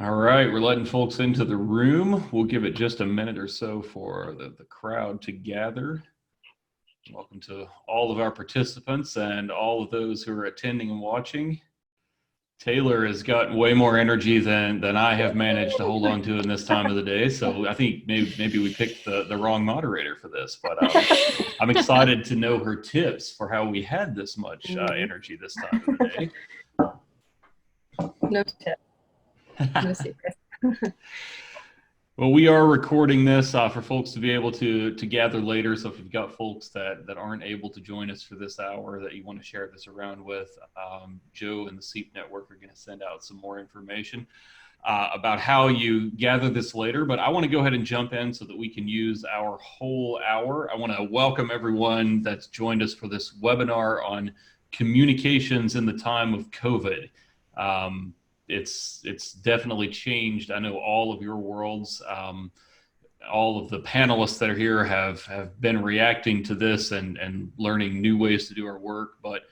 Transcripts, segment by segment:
All right, we're letting folks into the room. We'll give it just a minute or so for the crowd to gather. Welcome to all of our participants and all of those who are attending and watching. Taylor has got way more energy than I have managed to hold on to in this time of the day. So I think maybe we picked the wrong moderator for this, but I'm excited to know her tips for how we had this much energy this time of the day. No tip. No secret. Well, we are recording this for folks to be able to gather later. So if you've got folks that aren't able to join us for this hour that you want to share this around with, Joe and the SEEP Network are going to send out some more information about how you gather this later. But I want to go ahead and jump in so that we can use our whole hour. I want to welcome everyone that's joined us for this webinar on communications in the time of COVID. It's definitely changed. I know all of your worlds, all of the panelists that are here have been reacting to this and learning new ways to do our work. But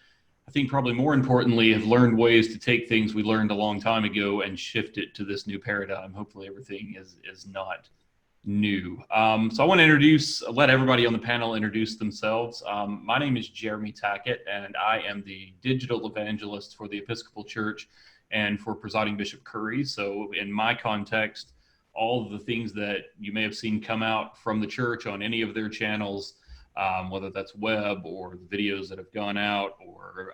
I think probably more importantly, have learned ways to take things we learned a long time ago and shift it to this new paradigm. Hopefully everything is not new. So I want to let everybody on the panel introduce themselves. My name is Jeremy Tackett, and I am the digital evangelist for the Episcopal Church and for presiding Bishop Curry. So in my context, all of the things that you may have seen come out from the church on any of their channels, whether that's web or the videos that have gone out or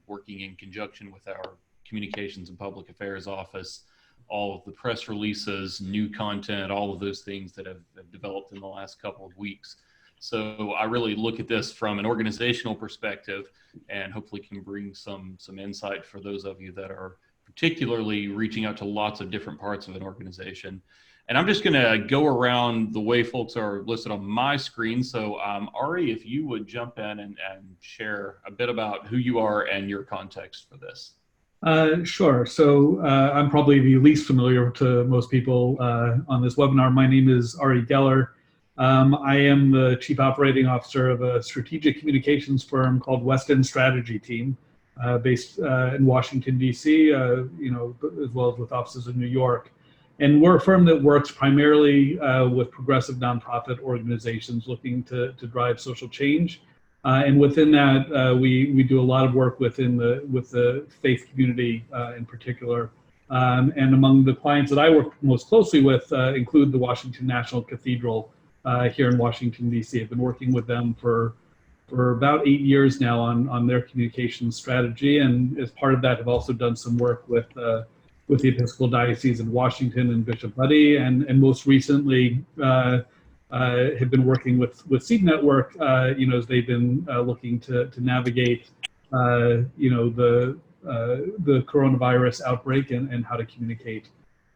working in conjunction with our communications and public affairs office, all of the press releases, new content, all of those things that have developed in the last couple of weeks. So I really look at this from an organizational perspective and hopefully can bring some insight for those of you that are particularly reaching out to lots of different parts of an organization. And I'm just going to go around the way folks are listed on my screen. So Ari, if you would jump in and share a bit about who you are and your context for this. Sure. So I'm probably the least familiar to most people on this webinar. My name is Ari Geller. I am the Chief Operating Officer of a strategic communications firm called West End Strategy Team, based in Washington, D.C., as well as with offices in New York. And we're a firm that works primarily with progressive nonprofit organizations looking to drive social change. And within that, we do a lot of work with the faith community in particular. And among the clients that I work most closely with include the Washington National Cathedral here in Washington, D.C. I've been working with them for about 8 years now on their communications strategy. And as part of that, I've also done some work with the Episcopal Diocese in Washington and Bishop Buddy, and most recently have been working with SEEP Network, as they've been looking to navigate, the coronavirus outbreak and how to communicate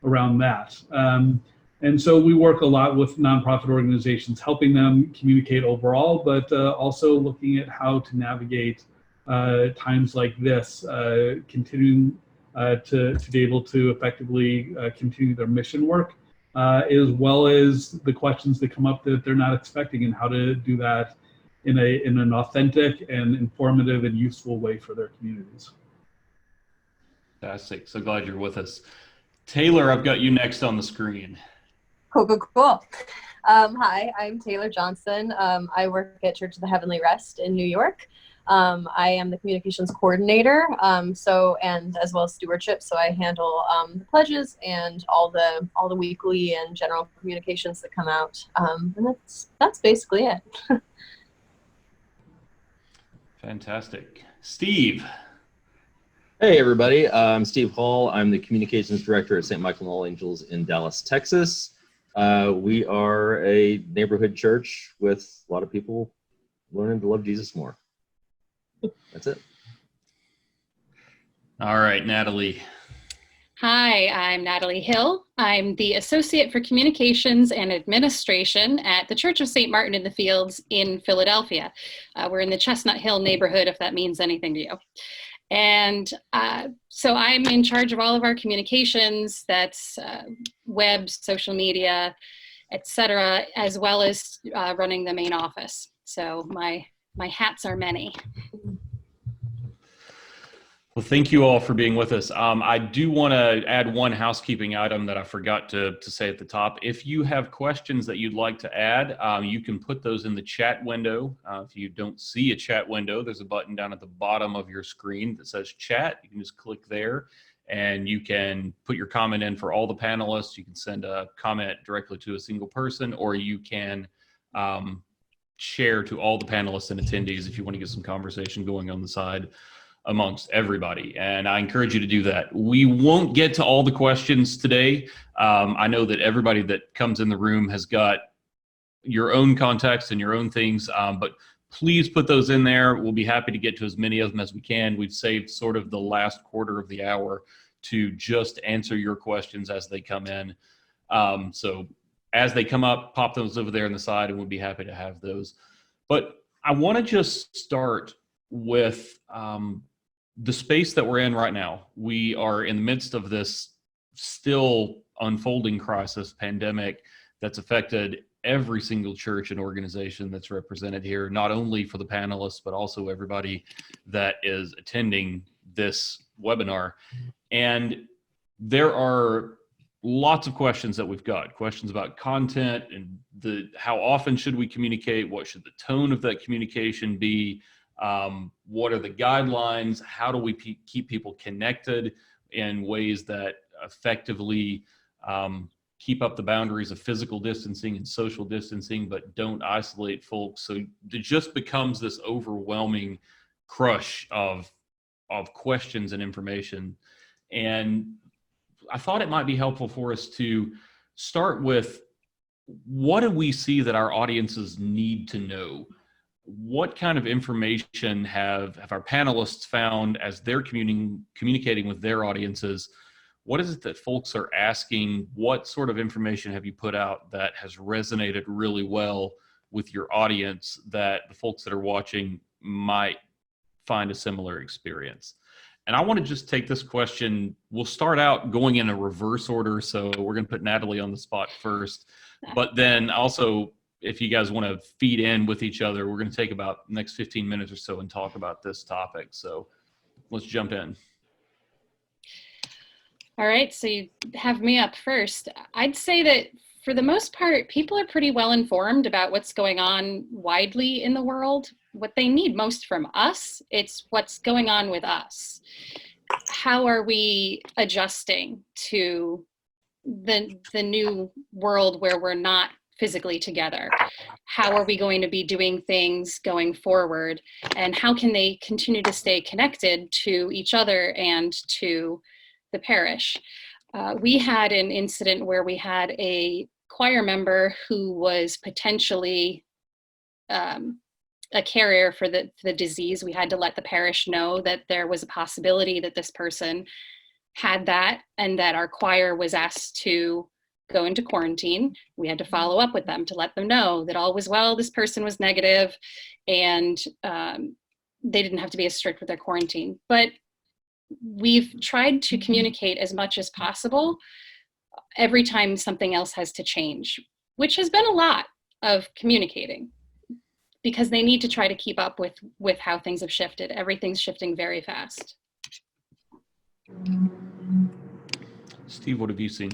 around that. And so we work a lot with nonprofit organizations, helping them communicate overall, but also looking at how to navigate times like this, continuing to be able to effectively continue their mission work, as well as the questions that come up that they're not expecting, and how to do that in an authentic and informative and useful way for their communities. Fantastic. So glad you're with us. Taylor, I've got you next on the screen. Cool. Hi, I'm Taylor Johnson. I work at Church of the Heavenly Rest in New York. I am the communications coordinator, and as well as stewardship. So I handle the pledges and all the weekly and general communications that come out. And that's basically it. Fantastic. Steve. Hey everybody, I'm Steve Haal. I'm the communications director at St. Michael and All Angels in Dallas, Texas. We are a neighborhood church with a lot of people learning to love Jesus more. That's it. All right, Natalee. Hi, I'm Natalee Hill. I'm the Associate for Communications and Administration at the Church of St. Martin in the Fields in Philadelphia. We're in the Chestnut Hill neighborhood, if that means anything to you. And so I'm in charge of all of our communications, that's web, social media, etc., as well as running the main office. So my hats are many. Well, thank you all for being with us. I do want to add one housekeeping item that I forgot to say at the top. If you have questions that you'd like to add, you can put those in the chat window. If you don't see a chat window, there's a button down at the bottom of your screen that says chat. You can just click there and you can put your comment in for all the panelists. You can send a comment directly to a single person, or you can share to all the panelists and attendees if you want to get some conversation going on the side amongst everybody. And I encourage you to do that. We won't get to all the questions today. I know that everybody that comes in the room has got your own context and your own things, but please put those in there. We'll be happy to get to as many of them as we can. We've saved sort of the last quarter of the hour to just answer your questions as they come in. So as they come up, pop those over there on the side, and we'll be happy to have those. But I want to just start with the space that we're in right now. We are in the midst of this still unfolding crisis, pandemic, that's affected every single church and organization that's represented here, not only for the panelists, but also everybody that is attending this webinar. And there are lots of questions that we've got, questions about content and how often should we communicate, what should the tone of that communication be, what are the guidelines, how do we keep people connected in ways that effectively keep up the boundaries of physical distancing and social distancing, but don't isolate folks. So it just becomes this overwhelming crush of questions and information. And I thought it might be helpful for us to start with, what do we see that our audiences need to know? What kind of information have our panelists found as they're communicating with their audiences? What is it that folks are asking? What sort of information have you put out that has resonated really well with your audience that the folks that are watching might find a similar experience? And I want to just take this question. We'll start out going in a reverse order. So we're going to put Natalee on the spot first, but then also, if you guys want to feed in with each other, we're going to take about the next 15 minutes or so and talk about this topic. So let's jump in. All right, so you have me up first. I'd say that for the most part, people are pretty well informed about what's going on widely in the world. What they need most from us, it's what's going on with us. How are we adjusting to the new world where we're not physically together? How are we going to be doing things going forward? And how can they continue to stay connected to each other and to the parish? We had an incident where we had a choir member who was potentially a carrier for the disease. We had to let the parish know that there was a possibility that this person had that, and that our choir was asked to go into quarantine. We had to follow up with them to let them know that all was well, this person was negative, and they didn't have to be as strict with their quarantine. But we've tried to communicate as much as possible every time something else has to change, which has been a lot of communicating, because they need to try to keep up with how things have shifted. Everything's shifting very fast. Steve, what have you seen?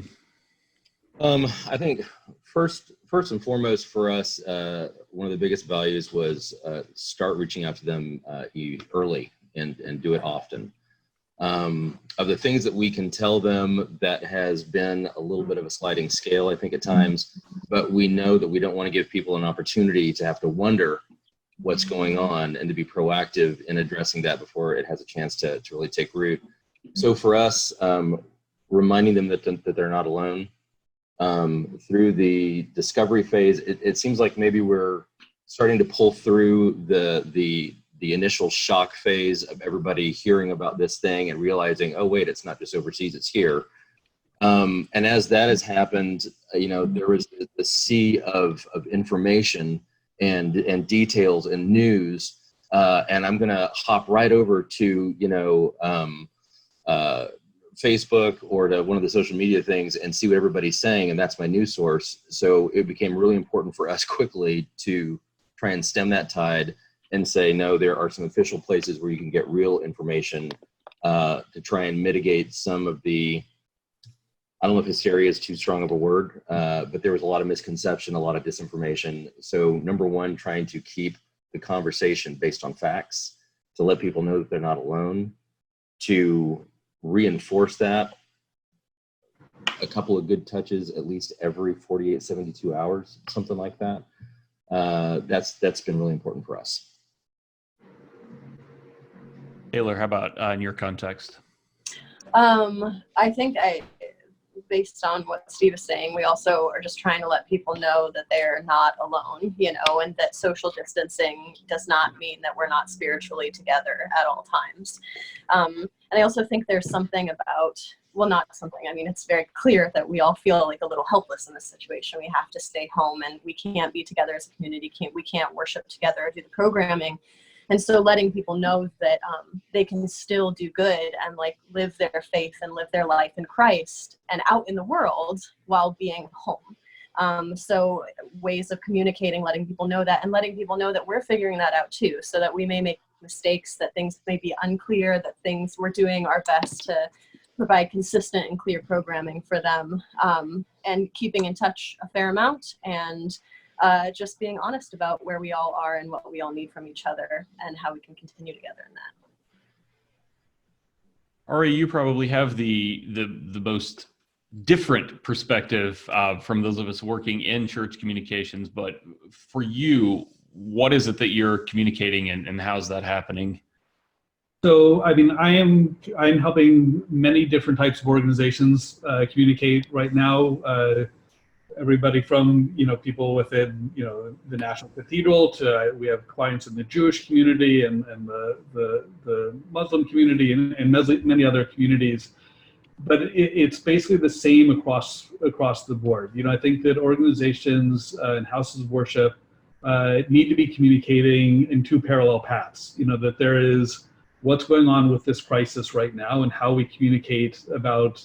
I think first and foremost for us, one of the biggest values was start reaching out to them early and do it often. Of the things that we can tell them, that has been a little bit of a sliding scale, I think, at times, but we know that we don't want to give people an opportunity to have to wonder what's going on and to be proactive in addressing that before it has a chance to really take root. So for us, reminding them that they're not alone. Through the discovery phase, it seems like maybe we're starting to pull through the initial shock phase of everybody hearing about this thing and realizing, oh wait, it's not just overseas, it's here. And as that has happened, there was the sea of information and details and news, and I'm gonna hop right over to Facebook or to one of the social media things and see what everybody's saying, and that's my news source. So it became really important for us quickly to try and stem that tide and say, no, there are some official places where you can get real information to try and mitigate some of the, I don't know if hysteria is too strong of a word, but there was a lot of misconception, a lot of disinformation. So number one, trying to keep the conversation based on facts, to let people know that they're not alone, to reinforce that a couple of good touches at least every 48, 72 hours, something like that. That's been really important for us. Taylor, how about in your context? I think based on what Steve is saying, we also are just trying to let people know that they're not alone, you know, and that social distancing does not mean that we're not spiritually together at all times. And I also think there's something about, well, not something, I mean, it's very clear that we all feel like a little helpless in this situation. We have to stay home and we can't be together as a community. We can't worship together or do the programming. And so letting people know that they can still do good and like live their faith and live their life in Christ and out in the world while being home. So ways of communicating, letting people know that, and letting people know that we're figuring that out too, so that we may make mistakes, that things may be unclear, that things we're doing our best to provide consistent and clear programming for them, and keeping in touch a fair amount, and just being honest about where we all are and what we all need from each other and how we can continue together in that. Ari, you probably have the most different perspective from those of us working in church communications, but for you, what is it that you're communicating and how's that happening? So, I mean, I'm helping many different types of organizations communicate right now. Everybody from, you know, people within, you know, the National Cathedral to we have clients in the Jewish community and the Muslim community and many other communities. But it's basically the same across the board. You know, I think that organizations and houses of worship need to be communicating in two parallel paths. You know, that there is what's going on with this crisis right now and how we communicate about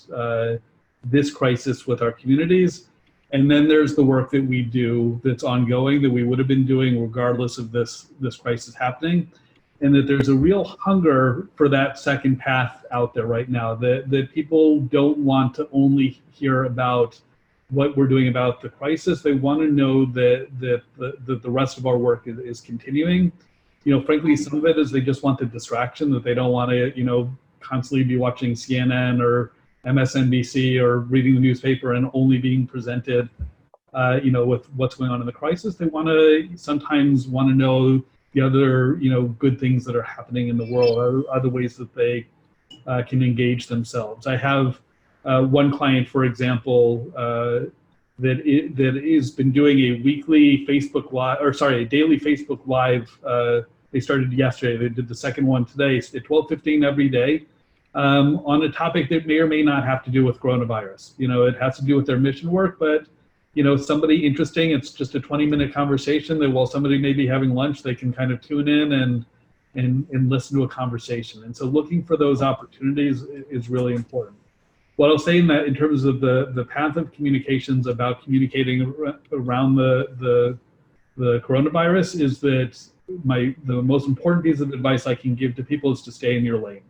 this crisis with our communities. And then there's the work that we do that's ongoing, that we would have been doing regardless of this crisis happening. And that there's a real hunger for that second path out there right now, that people don't want to only hear about what we're doing about the crisis. They want to know that the rest of our work is continuing. You know, frankly, some of it is they just want the distraction, that they don't want to, you know, constantly be watching CNN or MSNBC or reading the newspaper and only being presented, you know, with what's going on in the crisis. They sometimes want to know the other, you know, good things that are happening in the world, or other ways that they can engage themselves. I have one client, for example, that has been doing a weekly Facebook Live, or sorry, a daily Facebook Live. They started yesterday. They did the second one today. It's at 12:15 every day. On a topic that may or may not have to do with coronavirus. You know, it has to do with their mission work, but, you know, somebody interesting, it's just a 20-minute conversation that while somebody may be having lunch, they can kind of tune in and listen to a conversation. And so looking for those opportunities is really important. What I'll say in terms of the path of communications about communicating around the coronavirus is that the most important piece of advice I can give to people is to stay in your lane.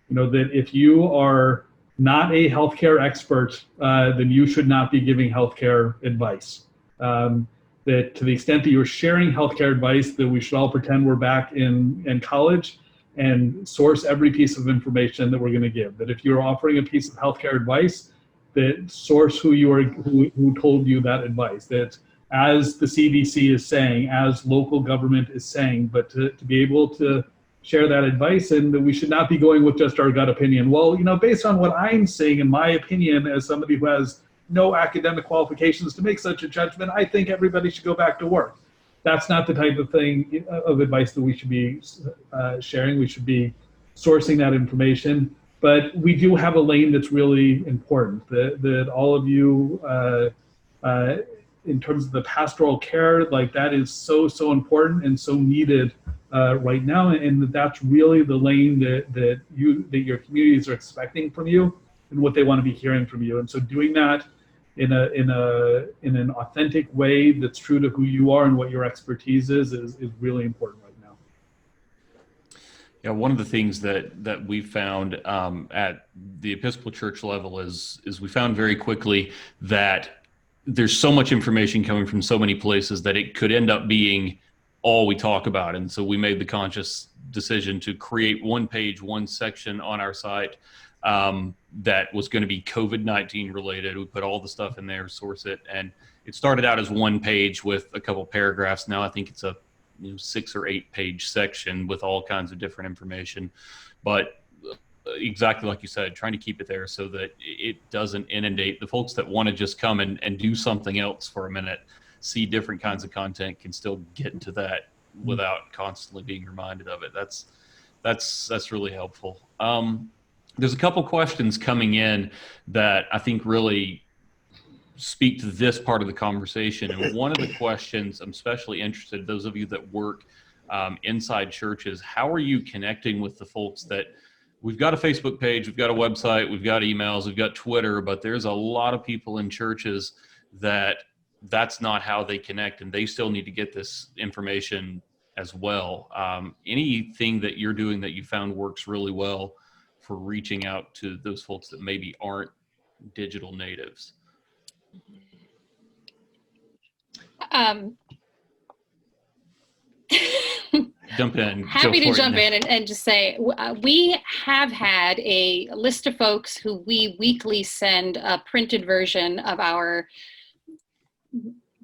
You know, that if you are not a healthcare expert, then you should not be giving healthcare advice. That to the extent that you're sharing healthcare advice, that we should all pretend we're back in college and source every piece of information that we're going to give. That if you're offering a piece of healthcare advice, that source who told you that advice. That as the CDC is saying, as local government is saying, but to be able to share that advice, and that we should not be going with just our gut opinion. Well, you know, based on what I'm seeing, in my opinion, as somebody who has no academic qualifications to make such a judgment, I think everybody should go back to work. That's not the type of thing of advice that we should be sharing. We should be sourcing that information. But we do have a lane that's really important, that all of you, in terms of the pastoral care, like that is so important and so needed right now, and that's really the lane that your communities are expecting from you and what they want to be hearing from you. And so doing that in an authentic way that's true to who you are and what your expertise is really important right now. Yeah, one of the things that we found at the Episcopal Church level is we found very quickly that there's so much information coming from so many places that it could end up being all we talk about. And so we made the conscious decision to create one page, one section on our site that was going to be COVID-19 related. We put all the stuff in there, source it, and it started out as one page with a couple paragraphs. Now I think it's a 6 or 8 page section with all kinds of different information, but exactly like you said, trying to keep it there so that it doesn't inundate the folks that want to just come and do something else for a minute, see different kinds of content, can still get to that without constantly being reminded of it. That's really helpful. There's a couple questions coming in that I think really speak to this part of the conversation. And one of the questions I'm especially interested, those of you that work inside churches, how are you connecting with the folks that we've got a Facebook page, we've got a website, we've got emails, we've got Twitter, but there's a lot of people in churches that's not how they connect, and they still need to get this information as well. Anything that you're doing that you found works really well for reaching out to those folks that maybe aren't digital natives? Jump in. Happy to jump in and just say we have had a list of folks who we weekly send a printed version of our,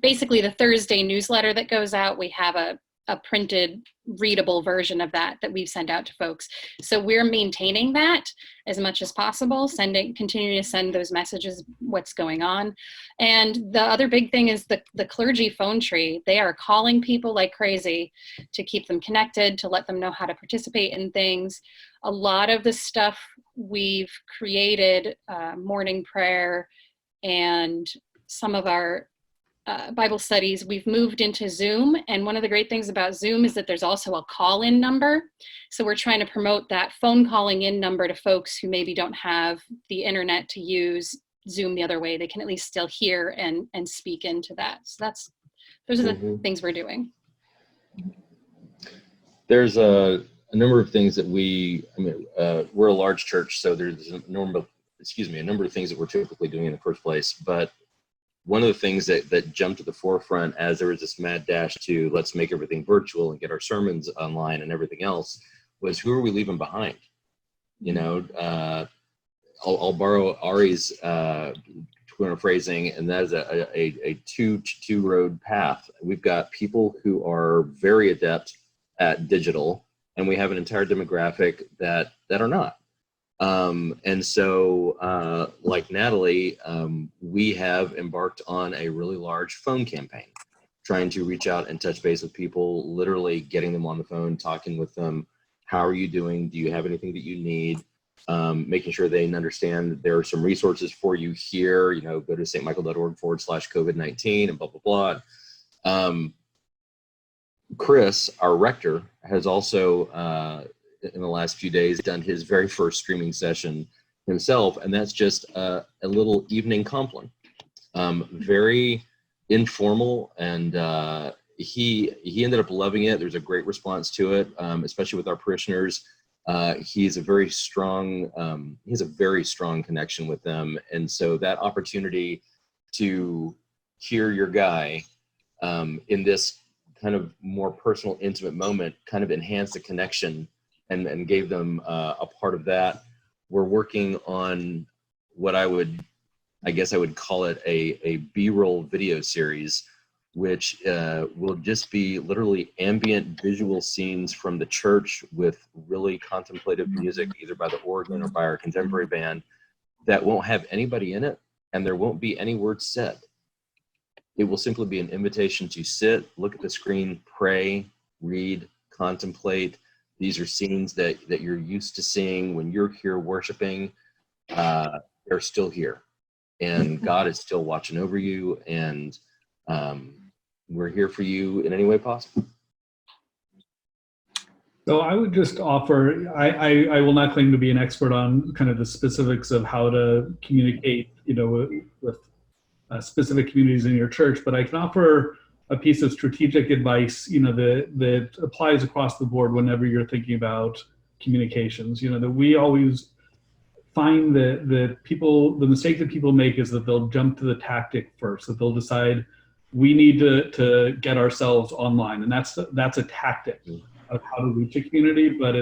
basically the Thursday newsletter that goes out. We have a printed readable version of that we send out to folks. So we're maintaining that as much as possible, continuing to send those messages, what's going on. And the other big thing is the clergy phone tree. They are calling people like crazy to keep them connected, to let them know how to participate in things. A lot of the stuff we've created, morning prayer and some of our Bible studies, we've moved into Zoom. And one of the great things about Zoom is that there's also a call-in number. So we're trying to promote that phone calling in number to folks who maybe don't have the internet to use Zoom the other way. They can at least still hear and speak into that. So those are the things we're doing. There's a number of things that we're a large church, so there's a number of things that we're typically doing in the first place. But one of the things that jumped to the forefront as there was this mad dash to let's make everything virtual and get our sermons online and everything else was, who are we leaving behind? I'll borrow Ari's phrasing, and that is a two road path. We've got people who are very adept at digital, and we have an entire demographic that are not. And so, like Natalee, we have embarked on a really large phone campaign, trying to reach out and touch base with people, literally getting them on the phone, talking with them. How are you doing? Do you have anything that you need? Making sure they understand that there are some resources for you here. Go to stmichael.org/COVID-19 and blah, blah, blah. Chris, our rector, has also, in the last few days, done his very first streaming session himself, and that's just a little evening compline, very informal, and he ended up loving it. There's a great response to it, especially with our parishioners. He has a very strong connection with them, and so that opportunity to hear your guy in this kind of more personal, intimate moment kind of enhanced the connection and gave them a part of that. We're working on what I would call it a B-roll video series, which will just be literally ambient visual scenes from the church with really contemplative music, either by the organ or by our contemporary band, that won't have anybody in it, and there won't be any words said. It will simply be an invitation to sit, look at the screen, pray, read, contemplate. These are scenes that you're used to seeing when you're here worshiping. They're still here, and God is still watching over you, and we're here for you in any way possible. So I would just offer, I will not claim to be an expert on kind of the specifics of how to communicate, with specific communities in your church, but I can offer a piece of strategic advice, that applies across the board whenever you're thinking about communications. That we always find that the mistake that people make is that they'll jump to the tactic first, that they'll decide we need to get ourselves online, and that's a tactic of how to reach a community. But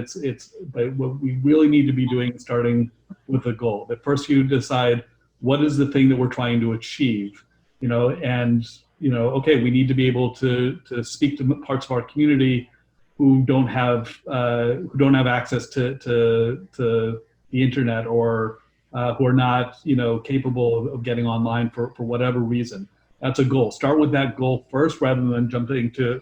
but what we really need to be doing is starting with a goal. That first you decide what is the thing that we're trying to achieve, and okay, we need to be able to speak to parts of our community who don't have access to the internet, or who are not capable of getting online for whatever reason. That's a goal. Start with that goal first rather than jumping to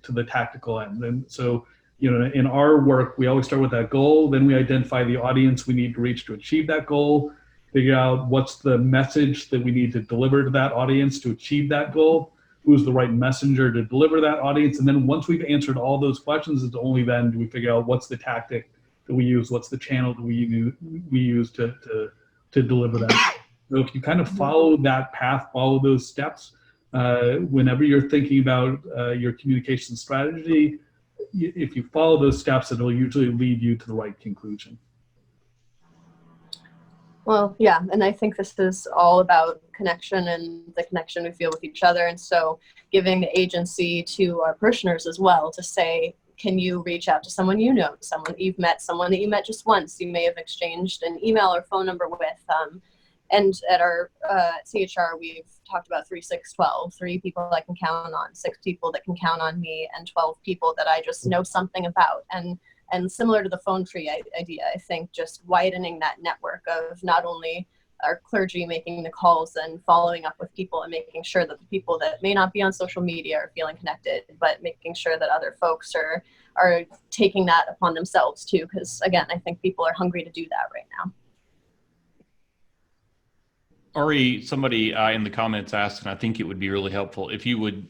the tactical end. And so in our work, we always start with that goal. Then we identify the audience we need to reach to achieve that goal, figure out what's the message that we need to deliver to that audience to achieve that goal, who's the right messenger to deliver that audience. And then once we've answered all those questions, it's only then do we figure out what's the tactic that we use, what's the channel that we use to deliver that. So if you kind of follow that path, follow those steps, whenever you're thinking about your communication strategy, if you follow those steps, it'll usually lead you to the right conclusion. Well, yeah, and I think this is all about connection and the connection we feel with each other. And so giving the agency to our parishioners as well to say, can you reach out to someone someone you've met, someone that you met just once, you may have exchanged an email or phone number with. And at our CHR, we've talked about 3, 6, 12, 3 people I can count on, 6 people that can count on me, and 12 people that I just know something about. And similar to the phone tree idea, I think just widening that network of not only our clergy making the calls and following up with people and making sure that the people that may not be on social media are feeling connected, but making sure that other folks are taking that upon themselves too. Because again, I think people are hungry to do that right now. Ari, somebody in the comments asked, and I think it would be really helpful if you would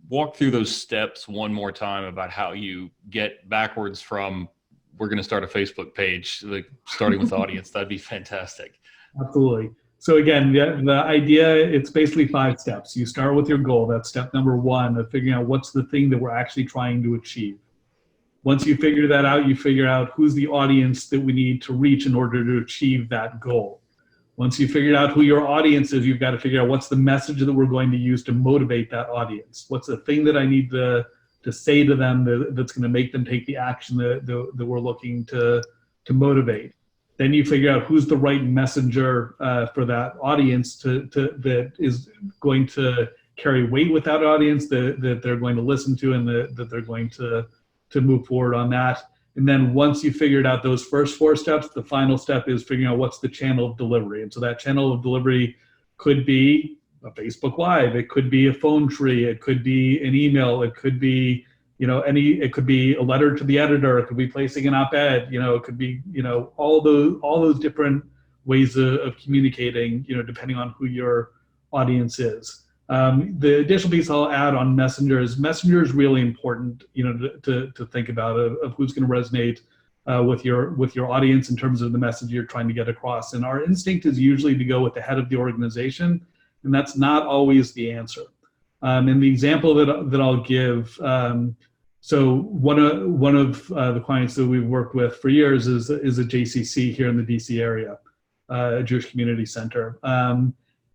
walk through those steps one more time about how you get backwards from we're going to start a Facebook page, starting with audience. That'd be fantastic. Absolutely. So again, the idea, it's basically 5 steps. You start with your goal. That's step number 1 of figuring out what's the thing that we're actually trying to achieve. Once you figure that out, you figure out who's the audience that we need to reach in order to achieve that goal. Once you figured out who your audience is, you've got to figure out what's the message that we're going to use to motivate that audience. What's the thing that I need to say to them that's going to make them take the action that we're looking to motivate. Then you figure out who's the right messenger for that audience that is going to carry weight with that audience, that they're going to listen to, and that they're going to move forward on that. And then once you figured out those first 4 steps, the final step is figuring out what's the channel of delivery. And so that channel of delivery could be a Facebook Live, it could be a phone tree, it could be an email, it could be, it could be a letter to the editor, it could be placing an op-ed, it could be, all those different ways of communicating, depending on who your audience is. The additional piece I'll add on Messenger is really important, to think about of who's going to resonate with your audience in terms of the message you're trying to get across. And our instinct is usually to go with the head of the organization, and that's not always the answer. And the example that I'll give, so one of the clients that we've worked with for years is a JCC here in the DC area, a Jewish Community Center.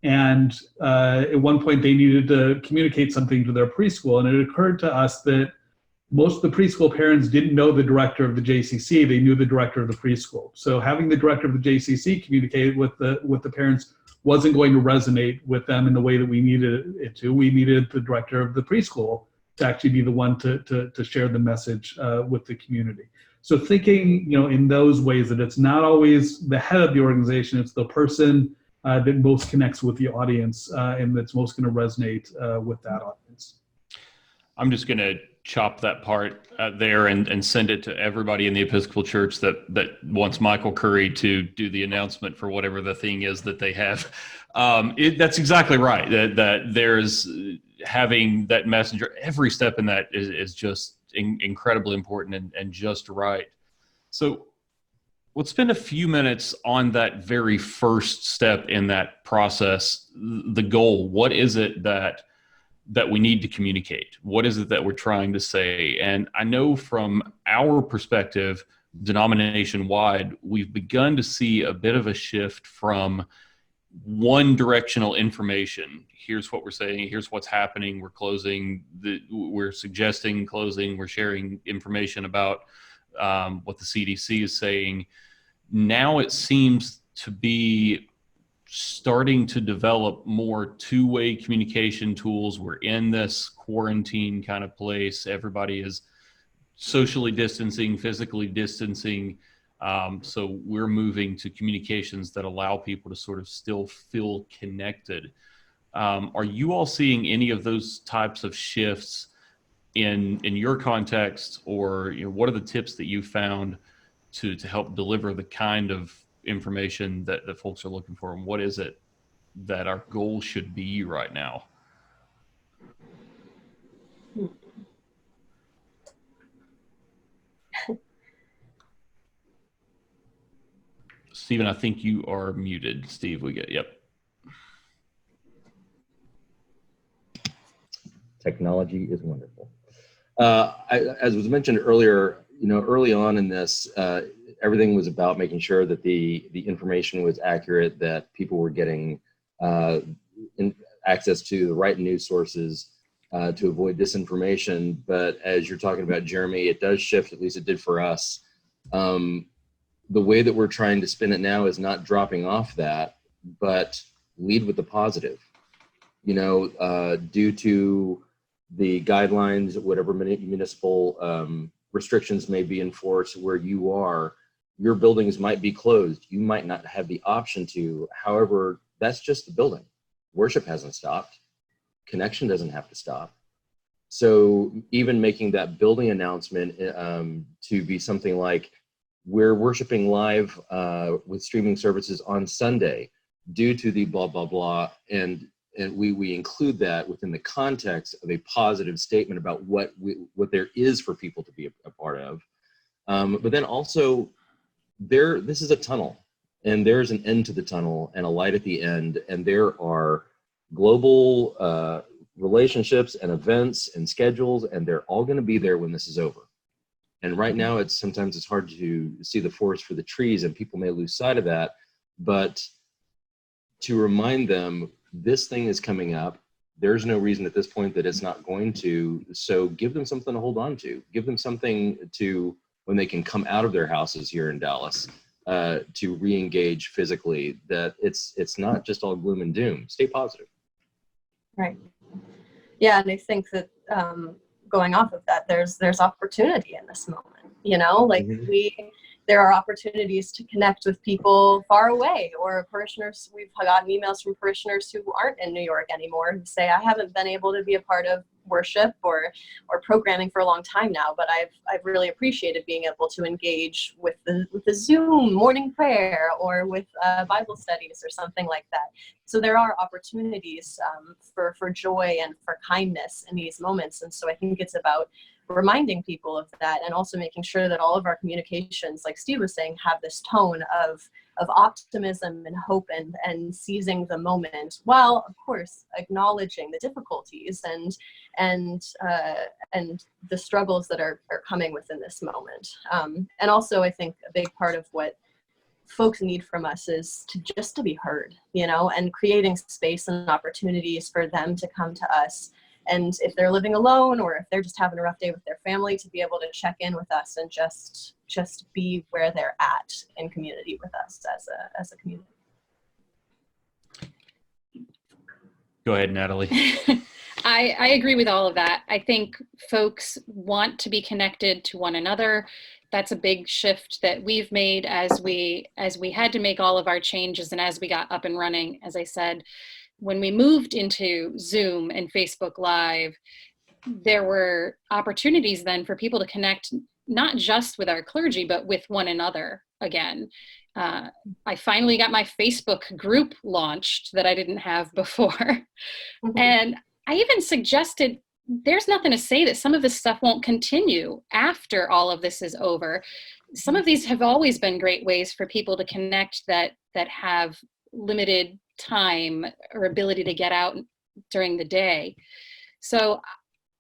And at one point they needed to communicate something to their preschool, and it occurred to us that most of the preschool parents didn't know the director of the JCC, they knew the director of the preschool. So having the director of the JCC communicate with the parents wasn't going to resonate with them in the way that we needed it to. We needed the director of the preschool to actually be the one to share the message with the community. So thinking, in those ways that it's not always the head of the organization, it's the person that most connects with the audience and that's most going to resonate with that audience. I'm just going to chop that part there and send it to everybody in the Episcopal Church that wants Michael Curry to do the announcement for whatever the thing is that they have. That's exactly right. That there's having that messenger. Every step in that is just incredibly important and just right. So let's spend a few minutes on that very first step in that process, the goal. What is it that we need to communicate? What is it that we're trying to say? And I know from our perspective, denomination wide, we've begun to see a bit of a shift from one directional information. Here's what we're saying, here's what's happening, we're closing, we're suggesting closing, we're sharing information about what the CDC is saying. Now it seems to be starting to develop more two-way communication tools. We're in this quarantine kind of place. Everybody is socially distancing, physically distancing. So we're moving to communications that allow people to sort of still feel connected. Are you all seeing any of those types of shifts in your context, or what are the tips that you found to help deliver the kind of information that folks are looking for, and what is it that our goal should be right now? Stephen, I think you are muted. Steve, yep. Technology is wonderful. As was mentioned earlier, early on in this, everything was about making sure that the information was accurate, that people were getting access to the right news sources to avoid disinformation. But as you're talking about, Jeremy, it does shift, at least it did for us. The way that we're trying to spin it now is not dropping off that, but lead with the positive. Due to the guidelines, whatever municipal restrictions may be enforced where you are, your buildings might be closed. You might not have the option to. However, that's just the building. Worship hasn't stopped. Connection doesn't have to stop. So even making that building announcement to be something like, we're worshiping live with streaming services on Sunday due to the blah, blah, blah. And we include that within the context of a positive statement about what there is for people to be a part of. But then also, this is a tunnel, and there's an end to the tunnel and a light at the end, and there are global relationships and events and schedules, and they're all going to be there when this is over. And right now, sometimes it's hard to see the forest for the trees, and people may lose sight of that. But to remind them, this thing is coming up. There's no reason at this point that it's not going to. So give them something to hold on to. Give them something to, when they can come out of their houses here in Dallas, to re-engage physically, that it's not just all gloom and doom. Stay positive. Right. Yeah, and I think that going off of that, there's opportunity in this moment. Like there are opportunities to connect with people far away, or parishioners. We've gotten emails from parishioners who aren't in New York anymore who say, I haven't been able to be a part of worship or programming for a long time now, but I've really appreciated being able to engage with the Zoom morning prayer or with Bible studies or something like that. So there are opportunities for joy and for kindness in these moments. And so I think it's about reminding people of that, and also making sure that all of our communications, like Steve was saying, have this tone of optimism and hope and seizing the moment, while of course acknowledging the difficulties and the struggles that are coming within this moment. And also, I think a big part of what folks need from us is to be heard, and creating space and opportunities for them to come to us. And if they're living alone, or if they're just having a rough day with their family, to be able to check in with us and just be where they're at in community with us as a community. Go ahead, Natalee. I agree with all of that. I think folks want to be connected to one another. That's a big shift that we've made as we had to make all of our changes, and as we got up and running. As I said, when we moved into Zoom and Facebook Live, there were opportunities then for people to connect, not just with our clergy, but with one another again. I finally got my Facebook group launched that I didn't have before. Mm-hmm. And I even suggested, there's nothing to say that some of this stuff won't continue after all of this is over. Some of these have always been great ways for people to connect that have limited time or ability to get out during the day. So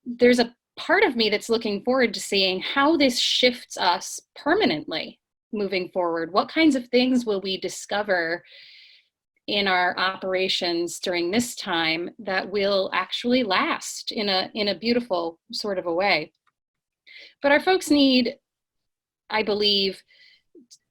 there's a part of me that's looking forward to seeing how this shifts us permanently moving forward. What kinds of things will we discover in our operations during this time that will actually last in a beautiful sort of a way? But our folks need, I believe,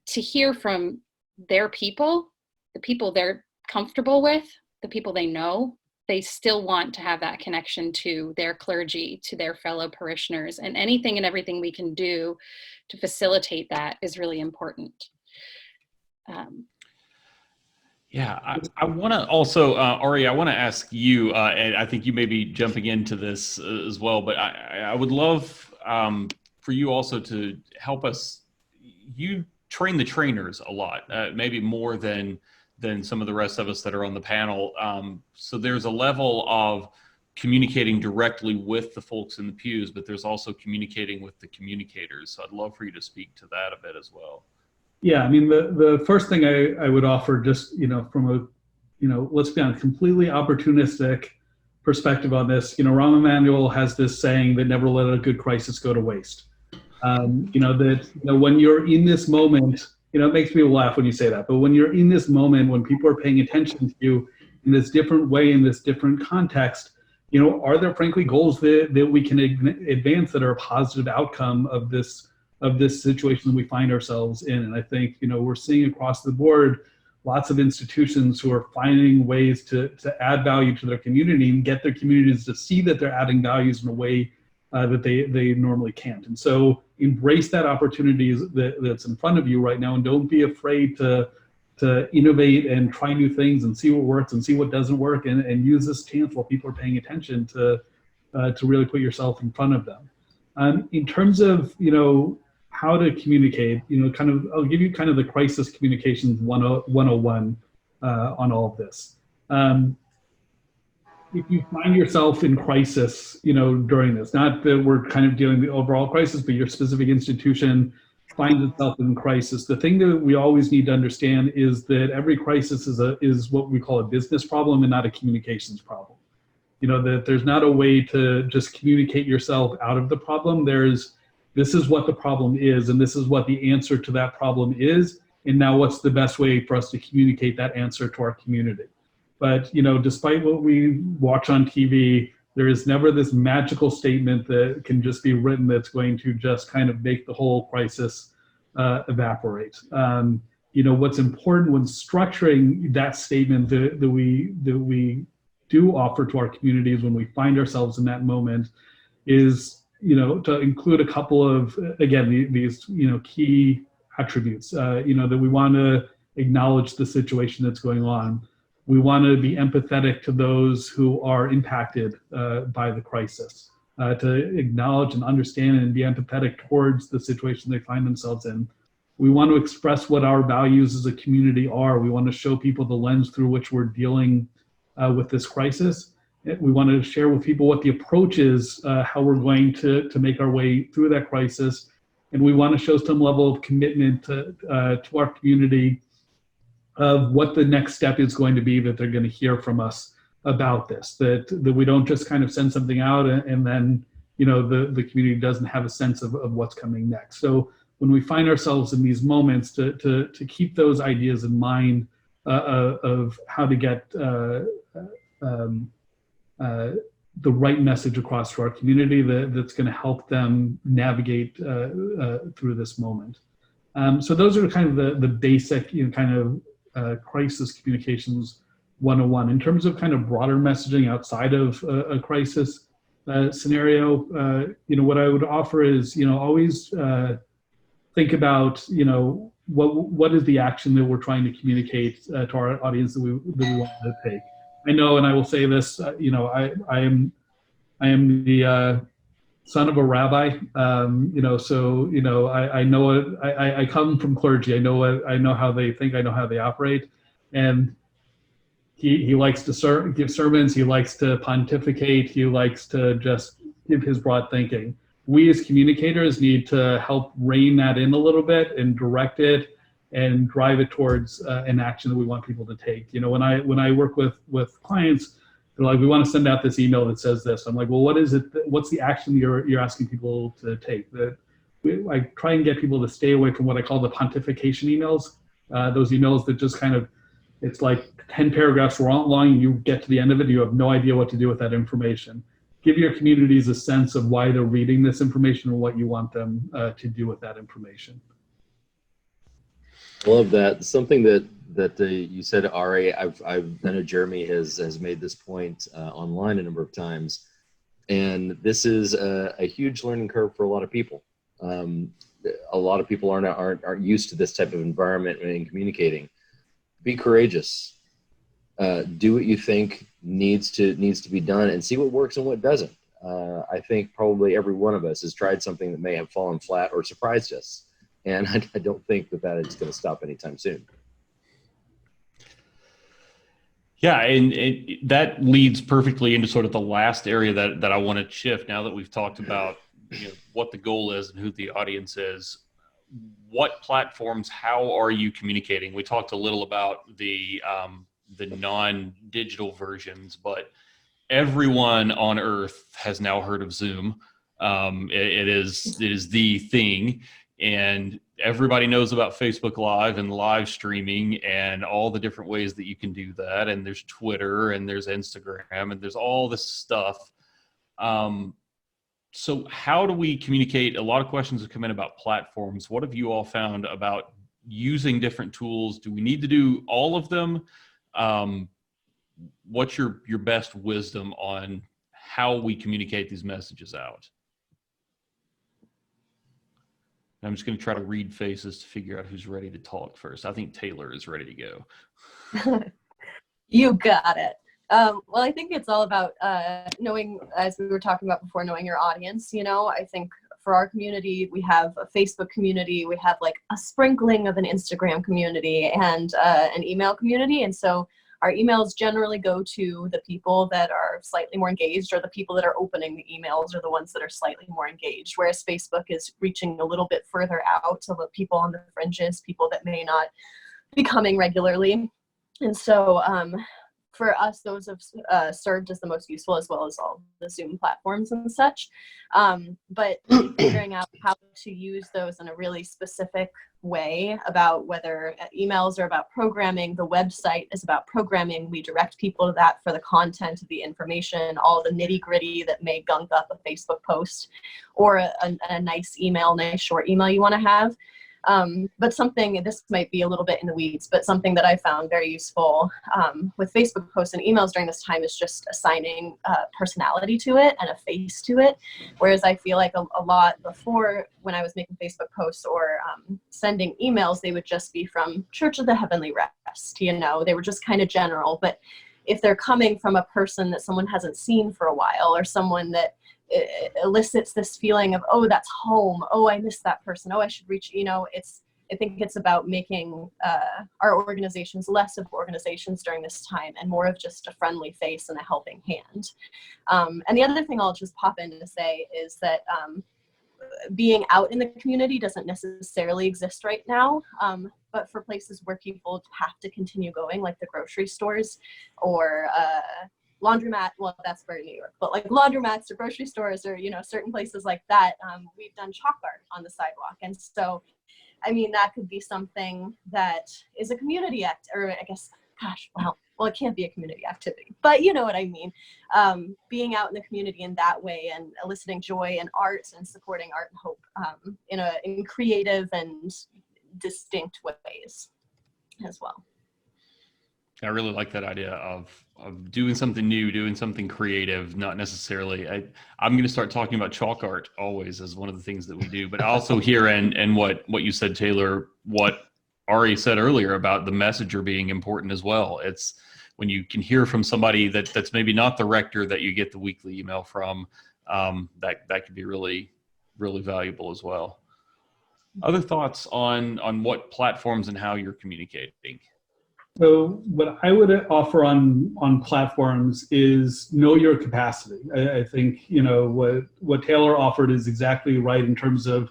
to hear from their people, the people they're comfortable with, the people they know. They still want to have that connection to their clergy, to their fellow parishioners, and anything and everything we can do to facilitate that is really important. Yeah, I want to also, Ari, I want to ask you, and I think you may be jumping into this as well, but I would love for you also to help us. You train the trainers a lot, maybe more than some of the rest of us that are on the panel. So there's a level of communicating directly with the folks in the pews, but there's also communicating with the communicators. So I'd love for you to speak to that a bit as well. Yeah, I mean, the first thing I would offer, just, from a, let's be honest, completely opportunistic perspective on this, Rahm Emanuel has this saying that never let a good crisis go to waste. When you're in this moment, it makes me laugh when you say that, but when you're in this moment, when people are paying attention to you in this different way, in this different context, are there frankly goals that we can advance that are a positive outcome of this situation that we find ourselves in? And I think, we're seeing across the board, lots of institutions who are finding ways to add value to their community and get their communities to see that they're adding values in a way that they normally can't. And so embrace that opportunity that's in front of you right now, and don't be afraid to innovate and try new things and see what works and see what doesn't work, and use this chance while people are paying attention to really put yourself in front of them. In terms of, how to communicate, I'll give you kind of the crisis communications 101 on all of this. If you find yourself in crisis, during this, not that we're kind of dealing with the overall crisis, but your specific institution finds itself in crisis, the thing that we always need to understand is that every crisis is what we call a business problem and not a communications problem. That there's not a way to just communicate yourself out of the problem. This is what the problem is, and this is what the answer to that problem is, and now what's the best way for us to communicate that answer to our community. But, despite what we watch on TV, there is never this magical statement that can just be written that's going to just kind of make the whole crisis evaporate. What's important when structuring that statement that we do offer to our communities when we find ourselves in that moment is, to include a couple of, again, these, key attributes, that we want to acknowledge the situation that's going on. We want to be empathetic to those who are impacted by the crisis, to acknowledge and understand and be empathetic towards the situation they find themselves in. We want to express what our values as a community are. We want to show people the lens through which we're dealing with this crisis. We want to share with people what the approach is, how we're going to make our way through that crisis. And we want to show some level of commitment to our community of what the next step is going to be that they're going to hear from us about this, that we don't just kind of send something out and then, the community doesn't have a sense of what's coming next. So when we find ourselves in these moments, to keep those ideas in mind of how to get the right message across to our community that's going to help them navigate through this moment. So those are kind of the basic, crisis communications 101. In terms of kind of broader messaging outside of a crisis scenario, what I would offer is, always think about, what is the action that we're trying to communicate to our audience that we want to take. I know, and I will say this, I am the son of a rabbi, so, I know it, I come from clergy. I know how they think, I know how they operate. And he likes to give sermons. He likes to pontificate. He likes to just give his broad thinking. We as communicators need to help rein that in a little bit and direct it and drive it towards an action that we want people to take. When I work with clients, They're like, we want to send out this email that says this. I'm like, well, what is it? What's the action you're asking people to take? I try and get people to stay away from what I call the pontification emails. Those emails that just kind of, it's like 10 paragraphs long, and you get to the end of it, you have no idea what to do with that information. Give your communities a sense of why they're reading this information and what you want them to do with that information. I love that. Something that you said, Ari, I know Jeremy has made this point online a number of times, and this is a huge learning curve for a lot of people. A lot of people aren't used to this type of environment in communicating. Be courageous. Do what you think needs to be done, and see what works and what doesn't. I think probably every one of us has tried something that may have fallen flat or surprised us. And I don't think that is going to stop anytime soon. Yeah, and that leads perfectly into sort of the last area that I want to shift. Now that we've talked about what the goal is and who the audience is, what platforms, how are you communicating? We talked a little about the non-digital versions, but everyone on Earth has now heard of Zoom. It is the thing. And everybody knows about Facebook Live and live streaming and all the different ways that you can do that. And there's Twitter and there's Instagram and there's all this stuff. So how do we communicate? A lot of questions have come in about platforms. What have you all found about using different tools? Do we need to do all of them? What's your best wisdom on how we communicate these messages out? I'm just going to try to read faces to figure out who's ready to talk first. I think Taylor is ready to go. You got it. Well, I think it's all about knowing, as we were talking about before, knowing your audience. I think for our community, we have a Facebook community, we have like a sprinkling of an Instagram community and an email community. And so our emails generally go to the people that are slightly more engaged, or the people that are opening the emails are the ones that are slightly more engaged, whereas Facebook is reaching a little bit further out to the people on the fringes, people that may not be coming regularly. And so for us, those have served as the most useful, as well as all the Zoom platforms and such. But figuring out how to use those in a really specific way, about whether emails are about programming, the website is about programming, we direct people to that for the content of the information, all the nitty gritty that may gunk up a Facebook post, or a nice short email you want to have. But something, this might be a little bit in the weeds, but something that I found very useful with Facebook posts and emails during this time is just assigning personality to it and a face to it. Whereas I feel like a lot before, when I was making Facebook posts or sending emails, they would just be from Church of the Heavenly Rest, they were just kind of general. But if they're coming from a person that someone hasn't seen for a while, or someone that elicits this feeling of, oh, that's home, oh, I miss that person, oh, I should reach, I think it's about making our organizations less of organizations during this time and more of just a friendly face and a helping hand. And the other thing I'll just pop in to say is that being out in the community doesn't necessarily exist right now, but for places where people have to continue going, like the grocery stores or laundromat, well, that's very New York, but like laundromats or grocery stores or, certain places like that, we've done chalk art on the sidewalk. And so, that could be something that is a community or I guess, well, it can't be a community activity, but you know what I mean. Being out in the community in that way and eliciting joy and art and supporting art and hope in creative and distinct ways as well. I really like that idea of doing something new, doing something creative, not necessarily. I'm going to start talking about chalk art always as one of the things that we do, but also here and what you said, Taylor, what Ari said earlier about the messenger being important as well. It's when you can hear from somebody that's maybe not the rector that you get the weekly email from, that could be really, really valuable as well. Other thoughts on what platforms and how you're communicating? So what I would offer on platforms is know your capacity. I think, what Taylor offered is exactly right in terms of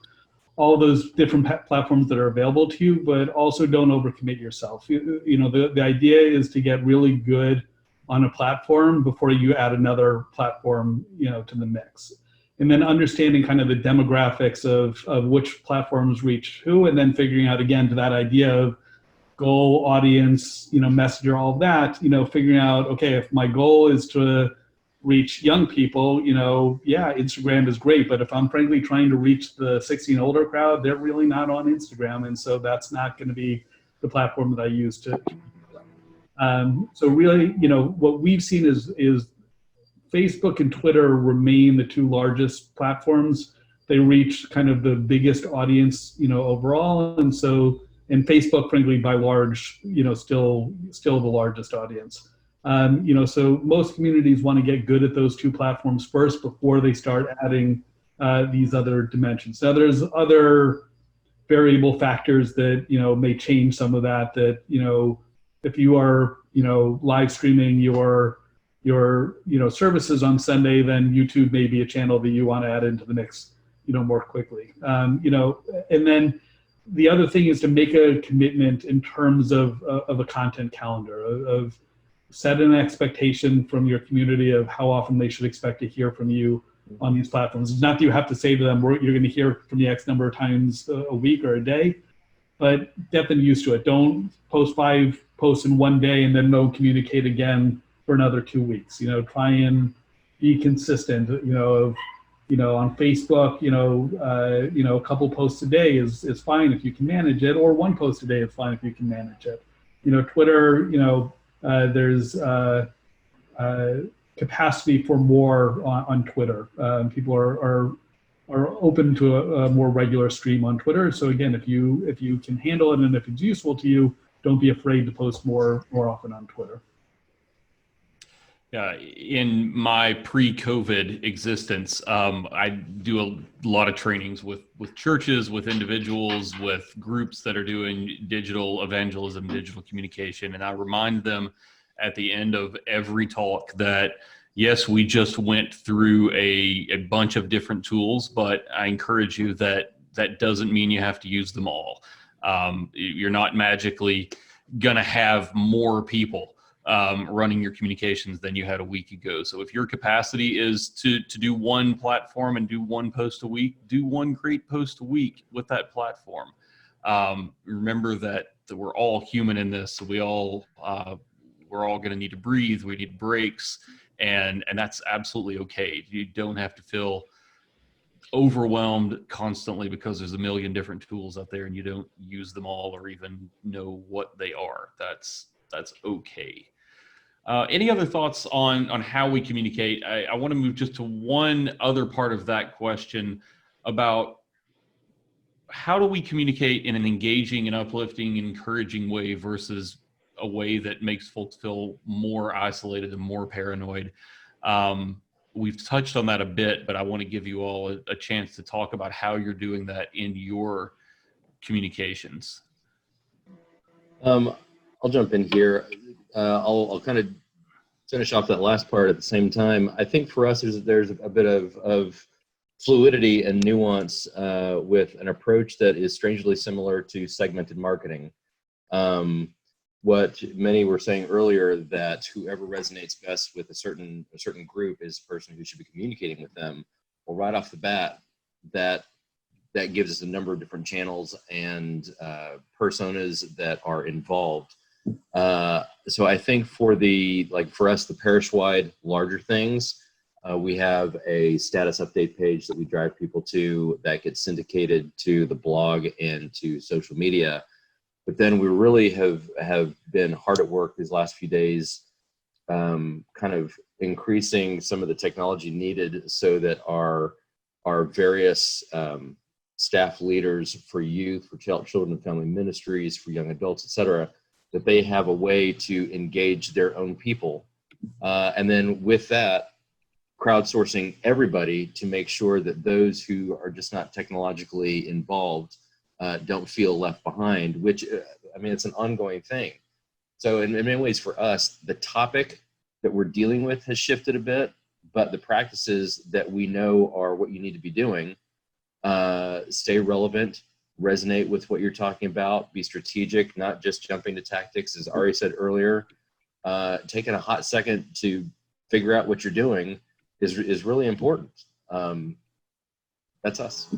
all those different platforms that are available to you, but also don't overcommit yourself. The idea is to get really good on a platform before you add another platform, to the mix. And then understanding kind of the demographics of which platforms reach who, and then figuring out, again, to that idea of goal, audience, messenger, all of that, figuring out, okay, if my goal is to reach young people, yeah, Instagram is great, but if I'm frankly trying to reach the 16 older crowd, they're really not on Instagram, and so that's not going to be the platform that I use to. So really, what we've seen is Facebook and Twitter remain the two largest platforms. They reach kind of the biggest audience, overall, and Facebook, frankly, by large, still the largest audience. So most communities want to get good at those two platforms first before they start adding these other dimensions. Now, there's other variable factors that may change some of that. That if you are live streaming your services on Sunday, then YouTube may be a channel that you want to add into the mix more quickly. And then the other thing is to make a commitment in terms of a content calendar, of set an expectation from your community of how often they should expect to hear from you on these platforms. It's not that you have to say to them, you're going to hear from me X number of times a week or a day, but get them used to it. Don't post 5 posts in one day and then don't communicate again for another 2 weeks. Try and be consistent, on Facebook, a couple posts a day is fine if you can manage it, or 1 post a day is fine if you can manage it. Twitter, there's capacity for more on Twitter. People are open to a more regular stream on Twitter. So again, if you can handle it and if it's useful to you, don't be afraid to post more often on Twitter. In my pre-COVID existence, I do a lot of trainings with churches, with individuals, with groups that are doing digital evangelism, digital communication. And I remind them at the end of every talk that, yes, we just went through a bunch of different tools, but I encourage you that doesn't mean you have to use them all. You're not magically going to have more people running your communications than you had a week ago. So if your capacity is to do 1 platform and do 1 post a week, do 1 great post a week with that platform. Remember that we're all human in this. So we're all going to need to breathe. We need breaks, and that's absolutely okay. You don't have to feel overwhelmed constantly because there's a million different tools out there and you don't use them all or even know what they are. That's okay. Any other thoughts on how we communicate? I want to move just to one other part of that question about how do we communicate in an engaging and uplifting and encouraging way versus a way that makes folks feel more isolated and more paranoid. We've touched on that a bit, but I want to give you all a chance to talk about how you're doing that in your communications. I'll jump in here. I'll kind of finish off that last part at the same time. I think for us, there's a bit of fluidity and nuance with an approach that is strangely similar to segmented marketing. What many were saying earlier, that whoever resonates best with a certain group is the person who should be communicating with them. Well, right off the bat, that gives us a number of different channels and personas that are involved. So I think for us, the parish-wide larger things, we have a status update page that we drive people to that gets syndicated to the blog and to social media. But then we really have been hard at work these last few days, kind of increasing some of the technology needed so that our various staff leaders for youth, for children and family ministries, for young adults, et cetera, that they have a way to engage their own people. And then with that, crowdsourcing everybody to make sure that those who are just not technologically involved don't feel left behind, which, it's an ongoing thing. So in many ways for us, the topic that we're dealing with has shifted a bit, but the practices that we know are what you need to be doing, stay relevant, resonate with what you're talking about, be strategic, not just jumping to tactics, as Ari said earlier. taking a hot second to figure out what you're doing is really important. That's us.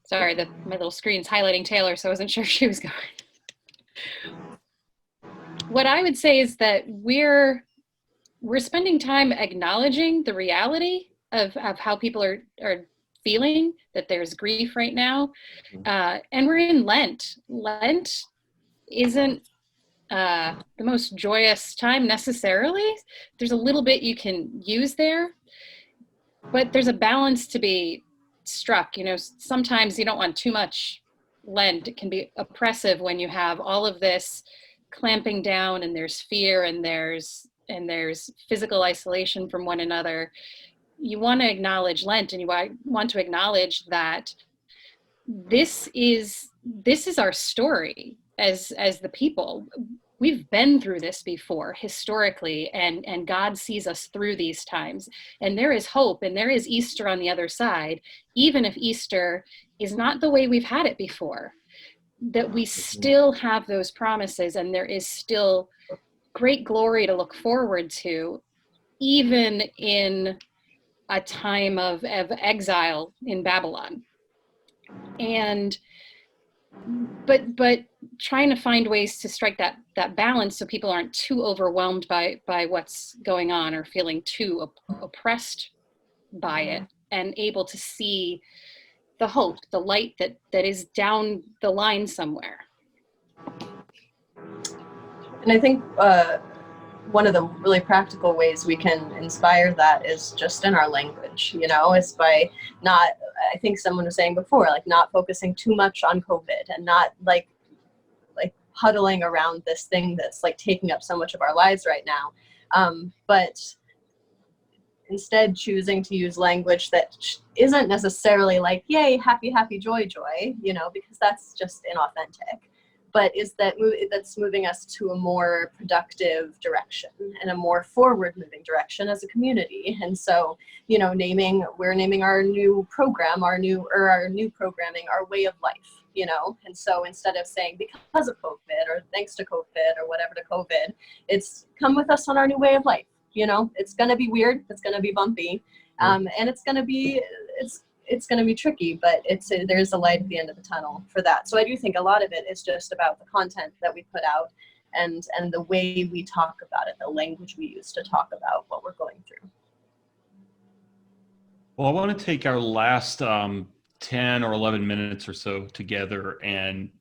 Sorry, my little screen's highlighting Taylor, so I wasn't sure if she was going. What I would say is that we're spending time acknowledging the reality of how people are feeling, that there's grief right now. And we're in Lent. Lent isn't the most joyous time necessarily. There's a little bit you can use there, but there's a balance to be struck. You know, sometimes you don't want too much Lent. It can be oppressive when you have all of this clamping down, and there's fear, and there's physical isolation from one another. You want to acknowledge Lent, and you want to acknowledge that this is our story as the people. We've been through this before historically, and God sees us through these times, and there is hope, and there is Easter on the other side, even if Easter is not the way we've had it before, that we still have those promises, and there is still great glory to look forward to, even in a time of exile in Babylon. But trying to find ways to strike that balance so people aren't too overwhelmed by what's going on or feeling too oppressed by it, and able to see the hope, the light that is down the line somewhere. And I think one of the really practical ways we can inspire that is just in our language, you know, is by not, I think someone was saying before, like not focusing too much on COVID, and not like huddling around this thing that's like taking up so much of our lives right now. But instead choosing to use language that isn't necessarily like, yay, happy, happy, joy, joy, you know, because that's just inauthentic. But that's moving us to a more productive direction and a more forward-moving direction as a community. And so, you know, we're naming our new program, our new programming, our way of life, you know. And so instead of saying because of COVID or thanks to COVID or whatever to COVID, it's come with us on our new way of life. You know, it's going to be weird, it's going to be bumpy, and it's going to be tricky, but there's a light at the end of the tunnel for that. So I do think a lot of it is just about the content that we put out and the way we talk about it, the language we use to talk about what we're going through. Well, I want to take our last 10 or 11 minutes or so together and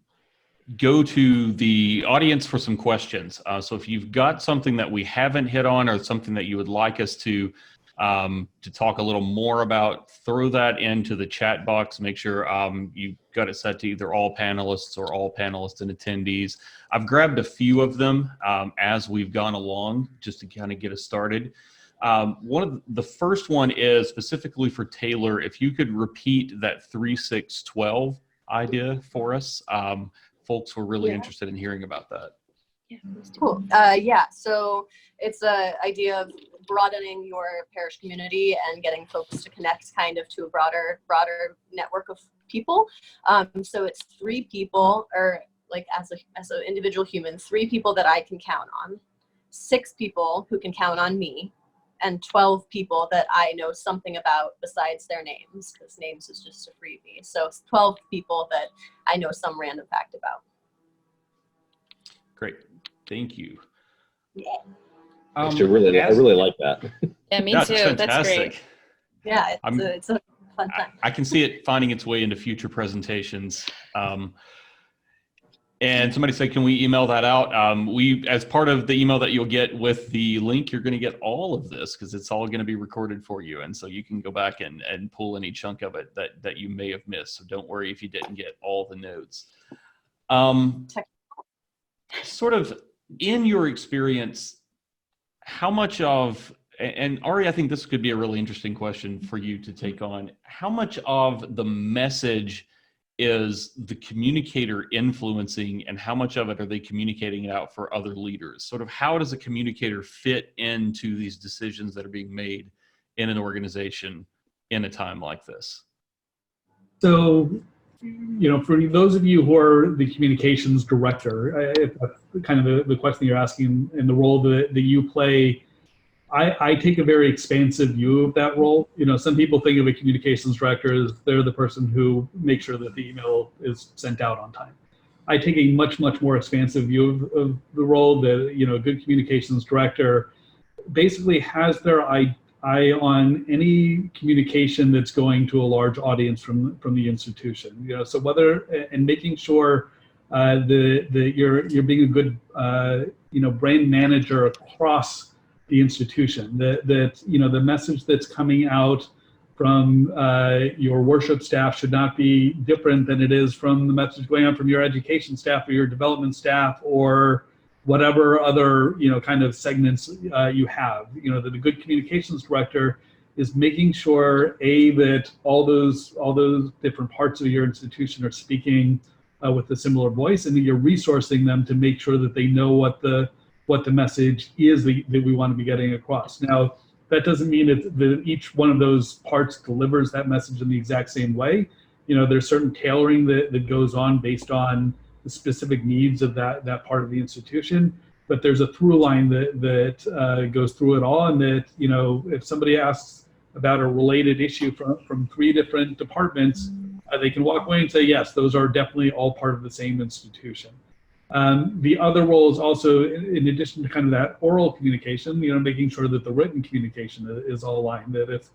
go to the audience for some questions. So if you've got something that we haven't hit on or something that you would like us to talk a little more about, throw that into the chat box. Make sure you got it set to either all panelists or all panelists and attendees. I've grabbed a few of them as we've gone along, just to kind of get us started. The first one is specifically for Taylor. If you could repeat that 3-6-12 idea for us. Folks were really interested in hearing about that. Yeah, cool. So it's an idea of broadening your parish community and getting folks to connect kind of to a broader network of people. So it's 3 people, or like as an individual human, 3 people that I can count on, 6 people who can count on me, and 12 people that I know something about besides their names, because names is just a freebie. So it's 12 people that I know some random fact about. Great, thank you. Yeah. I really like that. Yeah, me That's too. fantastic. That's great. Yeah, it's a fun time. I can see it finding its way into future presentations. And somebody said, can we email that out? As part of the email that you'll get with the link, you're going to get all of this because it's all going to be recorded for you. And so you can go back and pull any chunk of it that you may have missed. So don't worry if you didn't get all the notes. Sort of in your experience, how much of, and Ari, I think this could be a really interesting question for you to take on. How much of the message is the communicator influencing, and how much of it are they communicating it out for other leaders? Sort of how does a communicator fit into these decisions that are being made in an organization in a time like this? So for those of you who are the communications director, if that's kind of the question you're asking and the role that you play, I take a very expansive view of that role. Some people think of a communications director as they're the person who makes sure that the email is sent out on time. I take a much more expansive view of the role. That a good communications director basically has their eye on any communication that's going to a large audience from the institution. So whether and making sure that you're being a good brand manager across the institution. That the message that's coming out from your worship staff should not be different than it is from the message going on from your education staff or your development staff or whatever other kind of segments you have. That a good communications director is making sure that all those different parts of your institution are speaking with a similar voice, and that you're resourcing them to make sure that they know what the message is that we want to be getting across. Now, that doesn't mean that each one of those parts delivers that message in the exact same way. There's certain tailoring that goes on based on the specific needs of that part of the institution, but there's a through line that goes through it all, and that if somebody asks about a related issue from 3 different departments, they can walk away and say, yes, those are definitely all part of the same institution. The other role is also, in addition to kind of that oral communication, making sure that the written communication is all aligned. That if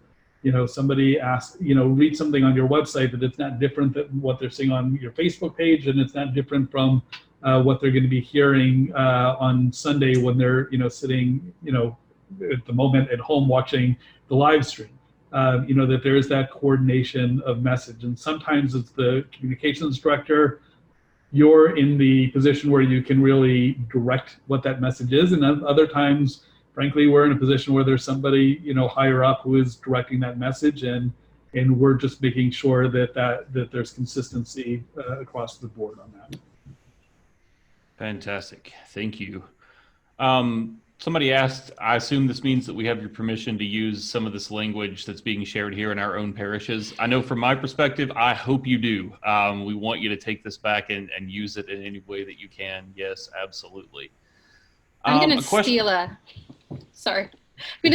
somebody asks, read something on your website, that it's not different than what they're seeing on your Facebook page, and it's not different from what they're going to be hearing on Sunday when they're sitting at the moment at home watching the live stream. That there is that coordination of message, and sometimes it's the communications director. You're in the position where you can really direct what that message is, and other times, frankly, we're in a position where there's somebody higher up who is directing that message, and we're just making sure that there's consistency across the board on that. Fantastic, thank you. Somebody asked, I assume this means that we have your permission to use some of this language that's being shared here in our own parishes. I know from my perspective, I hope you do. We want you to take this back and use it in any way that you can. Yes, absolutely. I'm going to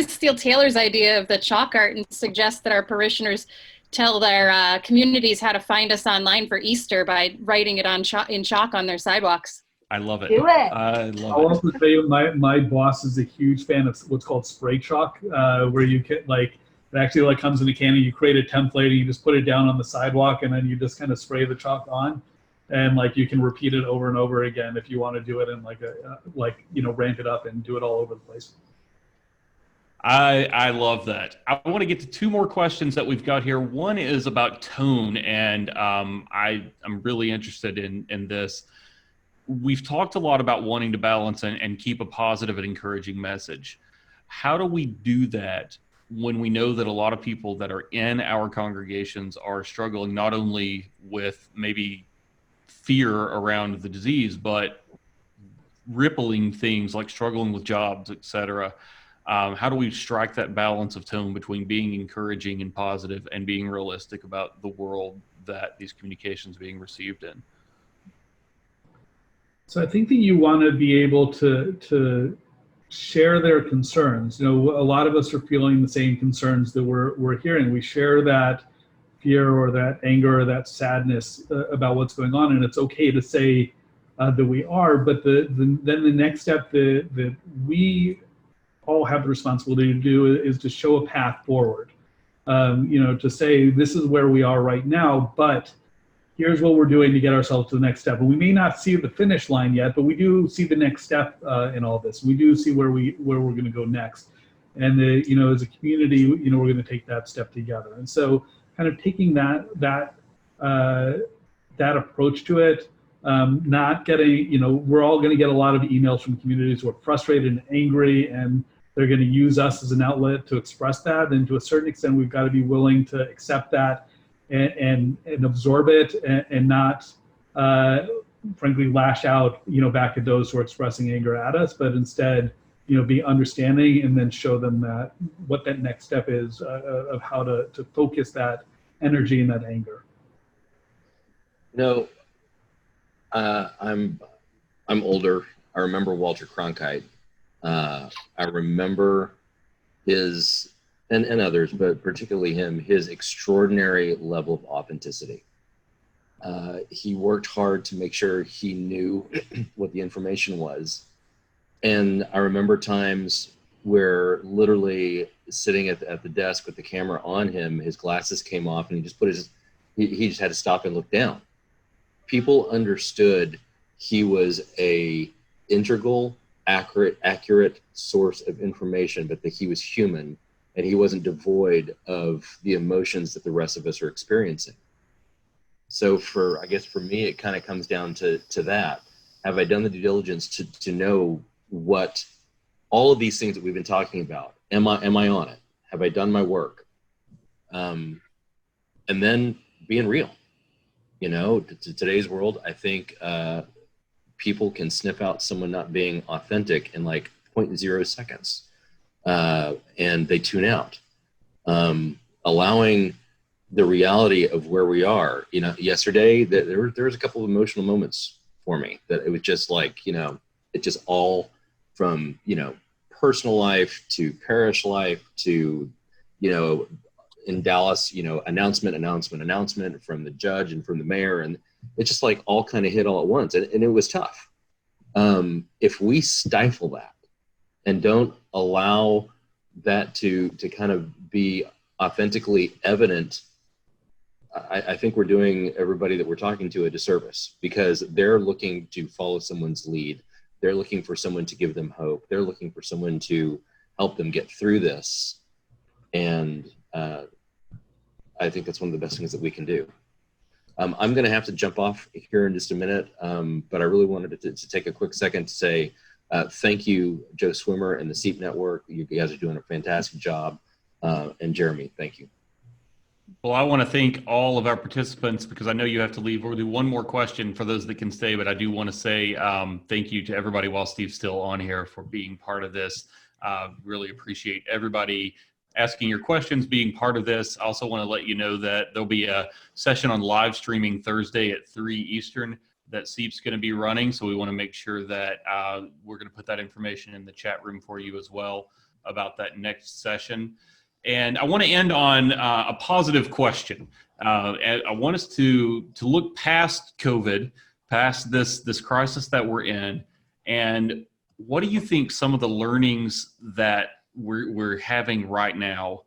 steal Taylor's idea of the chalk art and suggest that our parishioners tell their communities how to find us online for Easter by writing it in chalk on their sidewalks. I love it. Do it. I love it. I'll also tell you, my boss is a huge fan of what's called spray chalk, where you can it actually comes in a can, and you create a template and you just put it down on the sidewalk, and then you just kind of spray the chalk on, and you can repeat it over and over again if you want to do it and ramp it up and do it all over the place. I love that. I want to get to 2 more questions that we've got here. One is about tone, and I'm really interested in this. We've talked a lot about wanting to balance and keep a positive and encouraging message. How do we do that when we know that a lot of people that are in our congregations are struggling not only with maybe fear around the disease, but rippling things like struggling with jobs, etc.? How do we strike that balance of tone between being encouraging and positive and being realistic about the world that these communications are being received in? So I think that you want to be able to share their concerns. A lot of us are feeling the same concerns that we're hearing. We share that fear or that anger or that sadness about what's going on, and it's okay to say that we are. But then the next step that we all have the responsibility to do is to show a path forward. To say this is where we are right now, but here's what we're doing to get ourselves to the next step. And we may not see the finish line yet, but we do see the next step in all this. We do see where we're going to go next. And as a community, we're going to take that step together. And so, kind of taking that approach to it, not getting, we're all going to get a lot of emails from communities who are frustrated and angry, and they're going to use us as an outlet to express that. And to a certain extent, we've got to be willing to accept that and absorb it, and not, frankly, lash out, back at those who are expressing anger at us, but instead, be understanding, and then show them what that next step is of how to focus that energy and that anger. No, I'm older. I remember Walter Cronkite. I remember his and others, but particularly him, his extraordinary level of authenticity. He worked hard to make sure he knew what the information was. And I remember times where literally sitting at the desk with the camera on him, his glasses came off and he just he just had to stop and look down. People understood he was a integral, accurate source of information, but that he was human and he wasn't devoid of the emotions that the rest of us are experiencing. So I guess for me, it kind of comes down to that. Have I done the due diligence to know what all of these things that we've been talking about? Am I on it? Have I done my work? And then being real. You know, to today's world, I think people can sniff out someone not being authentic in like 0.0 seconds, and they tune out. Allowing the reality of where we are. You know, yesterday there was a couple of emotional moments for me that it was just like, you know, it just all from, you know, personal life to parish life to, you know, in Dallas, you know, announcement from the judge and from the mayor. And it just like all kind of hit all at once. And it was tough. If we stifle that and don't allow that to kind of be authentically evident, I think we're doing everybody that we're talking to a disservice, because they're looking to follow someone's lead. They're looking for someone to give them hope. They're looking for someone to help them get through this. And I think that's one of the best things that we can do. I'm going to have to jump off here in just a minute, but I really wanted to take a quick second to say thank you, Joe Swimmer and the SEEP Network. You guys are doing a fantastic job. And Jeremy, thank you. Well, I want to thank all of our participants, because I know you have to leave. We'll do one more question for those that can stay, but I do want to say thank you to everybody while Steve's still on here for being part of this. Really appreciate everybody asking your questions, being part of this. I also want to let you know that there'll be a session on live streaming Thursday at 3 Eastern that SEEP's going to be running. So we want to make sure that we're going to put that information in the chat room for you as well about that next session. And I want to end on a positive question. I want us to look past COVID, past this crisis that we're in, and what do you think some of the learnings that we're having right now?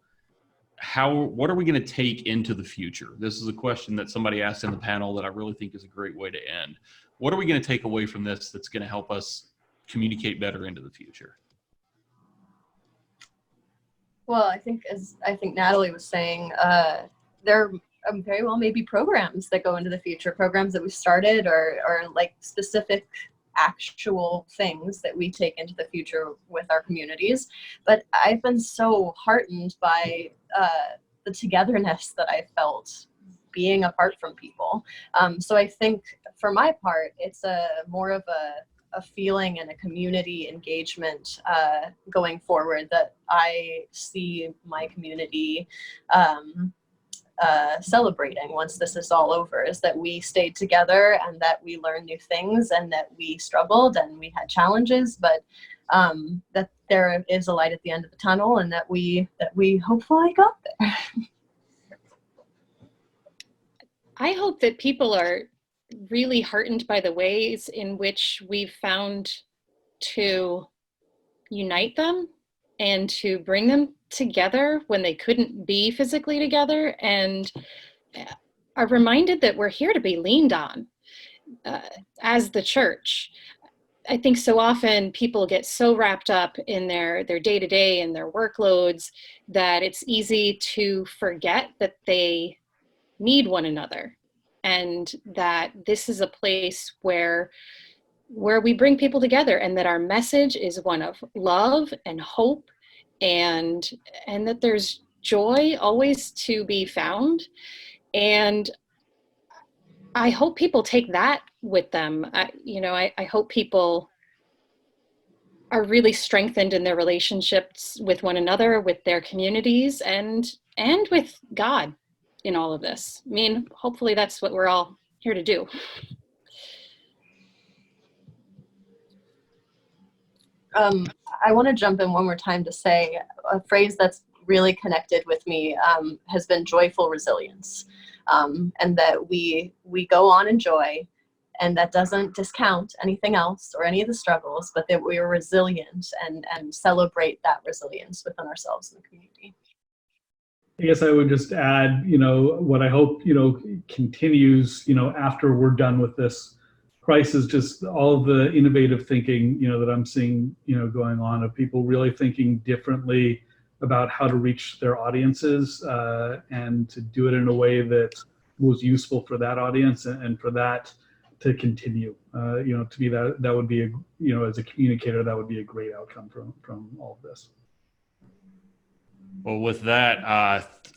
What are we going to take into the future? This is a question that somebody asked in the panel that I really think is a great way to end. What are we going to take away from this that's going to help us communicate better into the future? Well, I think Natalie was saying, there very well may be programs that go into the future, programs that we started or like specific actual things that we take into the future with our communities. But I've been so heartened by the togetherness that I felt being apart from people. So I think for my part, it's more of a feeling and a community engagement going forward that I see my community celebrating once this is all over, is that we stayed together and that we learned new things and that we struggled and we had challenges, but that there is a light at the end of the tunnel and that we hopefully got there. I hope that people are really heartened by the ways in which we've found to unite them and to bring them together when they couldn't be physically together, and are reminded that we're here to be leaned on as the church. I think so often people get so wrapped up in their day-to-day and their workloads that it's easy to forget that they need one another, and that this is a place where we bring people together, and that our message is one of love and hope, and that there's joy always to be found. And I hope people take that with them. I hope people are really strengthened in their relationships with one another, with their communities, and with God in all of this. I mean, hopefully that's what we're all here to do. I want to jump in one more time to say a phrase that's really connected with me has been joyful resilience, and that we go on in joy, and that doesn't discount anything else or any of the struggles, but that we are resilient and celebrate that resilience within ourselves and the community. I guess I would just add, what I hope, continues, after we're done with this crisis, just all the innovative thinking, that I'm seeing, going on, of people really thinking differently about how to reach their audiences and to do it in a way that was useful for that audience and for that to continue. To me, that would be, as a communicator, that would be a great outcome from all of this. Well, with that,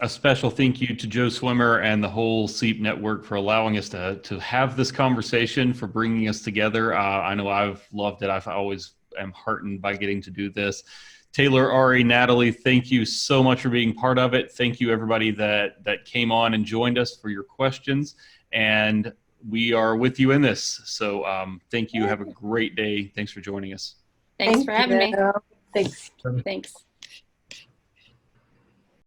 a special thank you to Joe Swimmer and the whole SEEP network for allowing us to have this conversation, for bringing us together. I know I've loved it. I've always am heartened by getting to do this. Taylor, Ari, Natalee, thank you so much for being part of it. Thank you, everybody that came on and joined us, for your questions. And we are with you in this. So thank you. Have a great day. Thanks for joining us. Thanks for having me. Thanks. Thanks.